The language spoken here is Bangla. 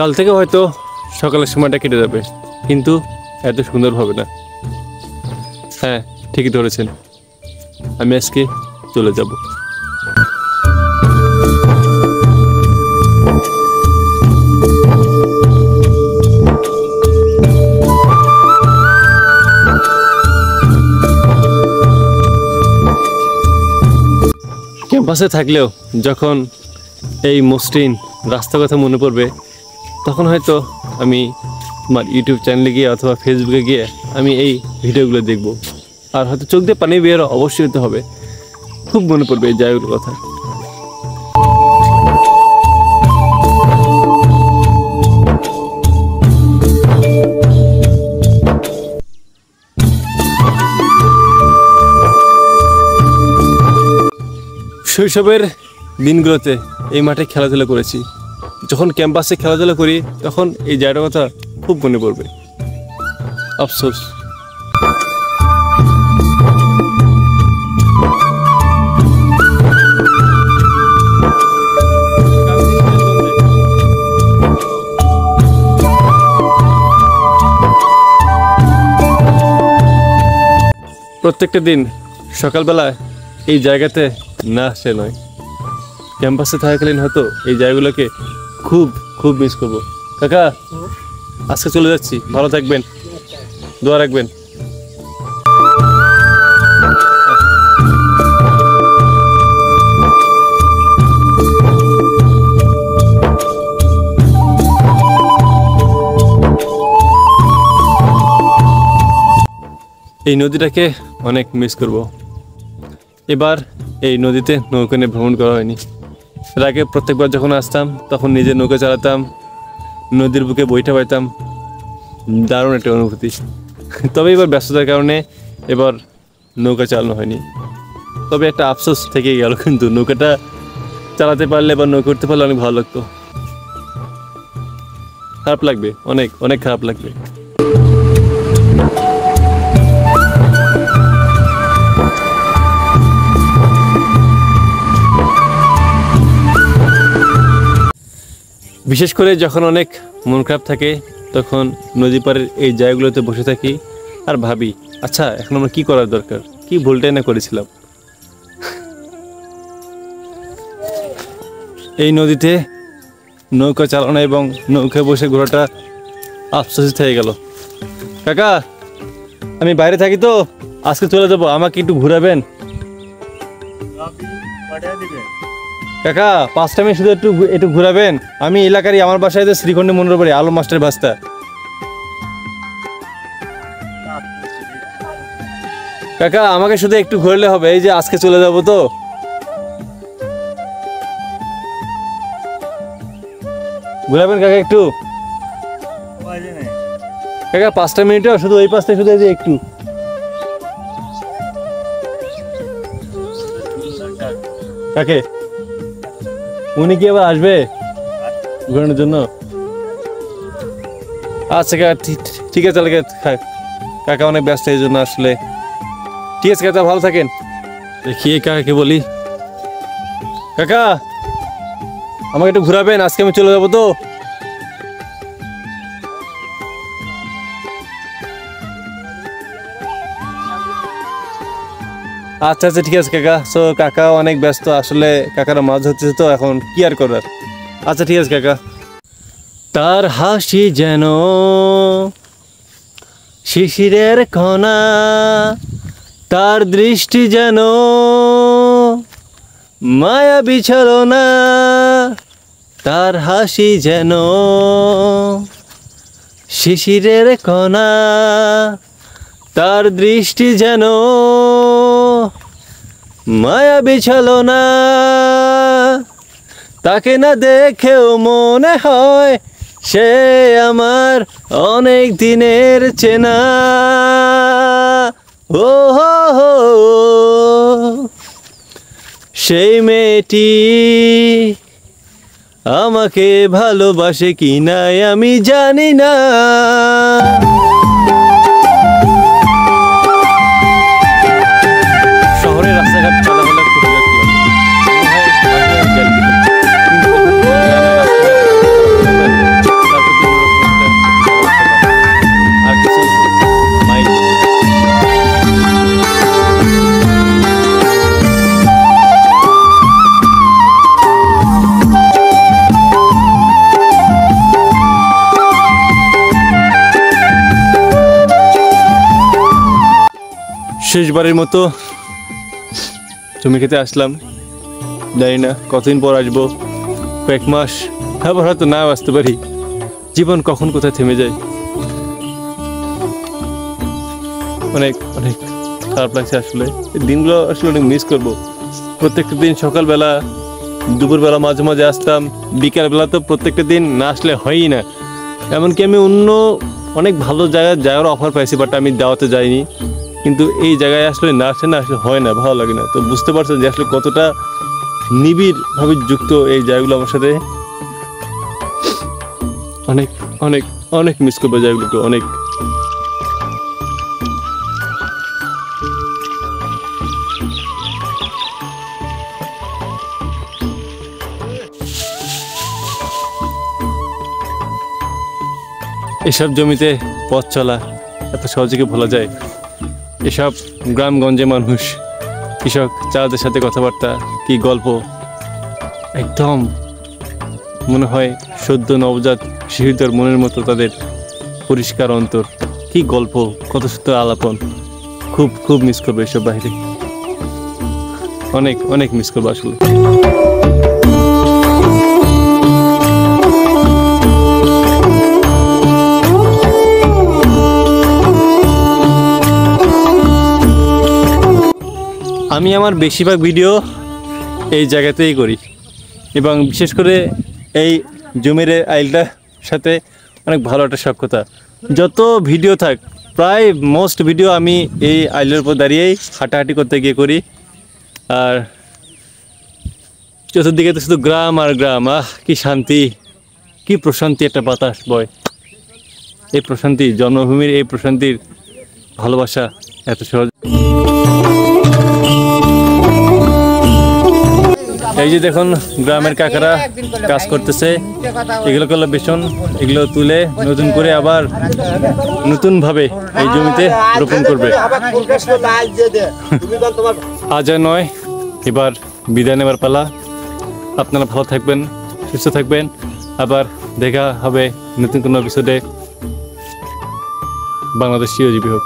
কাল থেকে হয়তো সকালের সময়টা কেটে যাবে, কিন্তু এত সুন্দর হবে না। হ্যাঁ, ঠিকই ধরেছেন, আমি আজকে চলে যাব। ক্যাম্পাসে থাকলেও যখন এই মসৃণ রাস্তার কথা মনে পড়বে, তখন হয়তো আমি আমার ইউটিউব চ্যানেলে গিয়ে অথবা ফেসবুকে গিয়ে আমি এই ভিডিওগুলো দেখব, আর হয়তো চোখ দিয়ে পানি বের অবশ্যই হতে হবে। খুব মনে পড়বে এই জায়গাগুলোর কথা। শৈশবের দিনগুলোতে এই মাঠে খেলাধুলা করেছি। যখন ক্যাম্পাসে খেলাধুলা করি তখন এই জায়গাটার কথা খুব মনে পড়বে। আফসোস। প্রত্যেকটা দিন সকালবেলায় এই জায়গাতে না আসে নয়, ক্যাম্পাসে থাকাকালীন হয়তো এই জায়গাগুলোকে খুব খুব মিস করবো। কাকা, আজকে চলে যাচ্ছি, ভালো থাকবেন, দোয়া রাখবেন। এই নদীটাকে অনেক মিস করব। এবার এই নদীতে নৌকা নিয়ে ভ্রমণ করা হয়নি। এর আগে প্রত্যেকবার যখন আসতাম তখন নিজে নৌকা চালাতাম, নদীর বুকে বইটা পাইতাম, দারুণ একটা অনুভূতি। তবে এবার ব্যস্ততার কারণে এবার নৌকা চালানো হয়নি। তবে একটা আফসোস থেকে গেল, কিন্তু নৌকাটা চালাতে পারলে বা নৌকা উঠতে পারলে অনেক ভালো লাগতো। খারাপ লাগবে, অনেক অনেক খারাপ লাগবে। বিশেষ করে যখন অনেক মন খারাপ থাকে তখন নদী পাড়ের এই জায়গাগুলোতে বসে থাকি আর ভাবি, আচ্ছা এখন আমরা কি করার দরকার, কি ভুলটাই না করেছিলাম। এই নদীতে নৌকা চালানো এবং নৌকায় বসে ঘোরাটা আফসোস থেকে গেল। কাকা, আমি বাইরে থাকি তো আজকে চলে যাবো, আমাকে একটু ঘুরাবেন কাকা? 5টা মিনিট শুধু একটু ঘুরাবেন। আমি এলাকারই, আমার বাসায় তো শ্রীখণ্ডী মনোর বাড়ি, আলম মাস্টার ভাস্তা। কাকা, আমাকে শুধু একটু ঘুরলে হবে, এই যে আজকে চলে যাব তো। ঘুরাবেন কাকা একটু? কাকা 5টা মিনিটও শুধু ওই পাশটা, শুধু এই যে একটু। কাকে? উনি কি আবার আসবে ঘোরানোর জন্য? আচ্ছা কাকা, ঠিক আছে, তাহলে কাকা অনেক ব্যস্ত এই জন্য আসলে। ঠিক আছে কাকা, ভালো থাকেন। দেখি কাকাকে বলি, কাকা আমাকে একটু ঘুরাবেন, আজকে আমি চলে যাবো তো। আচ্ছা আচ্ছা, ঠিক আছে কাকা। সো কাকা অনেক ব্যস্ত আসলে, কাকারা মাছ ধরতেছে তো এখন, কি আর করার। আচ্ছা ঠিক আছে কাকা। তার হাসি যেন শিশিরের কণা, তার দৃষ্টি যেন মায়া বিছালো না, তার হাসি যেন শিশিরের কণা, তার দৃষ্টি যেন মায়া বিছালো না। তাকে না দেখেও মনে হয় সে আমার অনেক দিনের চেনা। ও হো হো, সেই মেয়েটি আমাকে ভালোবাসে কি না আমি জানি না। শহরের রাস্তাঘাট চলাফেরা খুব শেষবারের মতো জমি খেতে আসলাম। জানি না কতদিন পর আসবো, কয়েক মাস, আবার হয়তো নাও আসতে পারি। জীবন কখন কোথায় থেমে যায়। অনেক অনেক খারাপ লাগছে আসলে। এই দিনগুলো আসলে অনেক মিস করবো। প্রত্যেকটা দিন সকালবেলা, দুপুরবেলা মাঝে মাঝে আসতাম, বিকালবেলা তো প্রত্যেকটা দিন না আসলে হয়ই না। এমনকি আমি অন্য অনেক ভালো জায়গায় যাওয়ার অফার পাইছি, বাট আমি দাওয়াতে যাইনি। কিন্তু এই জায়গায় আসলে না আসলে হয় না, ভালো লাগে না। তো বুঝতে পারছেন যে আসলে কতটা নিবিড়ভাবে যুক্ত এই জায়গাগুলো আমার সাথে। অনেক অনেক অনেক মিস করবো জায়গাগুলোকে, অনেক। এসব জমিতে পথ চলা এত সহজে কি ভোলা যায়? এসব গ্রামগঞ্জে মানুষ, কৃষক চাষাদের সাথে কথাবার্তা, কি গল্প! একদম মনে হয় সদ্য নবজাত শিশুদের মনের মতো তাদের পরিষ্কার অন্তর। কি গল্প, কত সুন্দর আলাপন! খুব খুব মিস করবো এসব বাইরে, অনেক অনেক মিস করবো আসলে। আমি আমার বেশিরভাগ ভিডিও এই জায়গাতেই করি, এবং বিশেষ করে এই জমির আইলটার সাথে অনেক ভালো একটা সখ্যতা। যত ভিডিও থাক, প্রায় মোস্ট ভিডিও আমি এই আইলের উপর দাঁড়িয়েই হাঁটাহাঁটি করতে গিয়ে করি। আর চতুর্দিকে তো শুধু গ্রাম আর গ্রাম। কি শান্তি, কি প্রশান্তি, একটা বাতাস বয়। এই প্রশান্তি, জন্মভূমির এই প্রশান্তির ভালোবাসা এত সহজ। এই যে দেখুন গ্রামের কাকারা কাজ করতেছে, এগুলো করলে বেসন, এগুলো তুলে নতুন করে আবার নতুনভাবে এই জমিতে রোপণ করবে। আজ আর নয়, এবার বিদায় নেবার পালা। আপনারা ভালো থাকবেন, সুস্থ থাকবেন। আবার দেখা হবে নতুন কোনো এপিসোডে। বাংলাদেশ চিরজীবী হোক।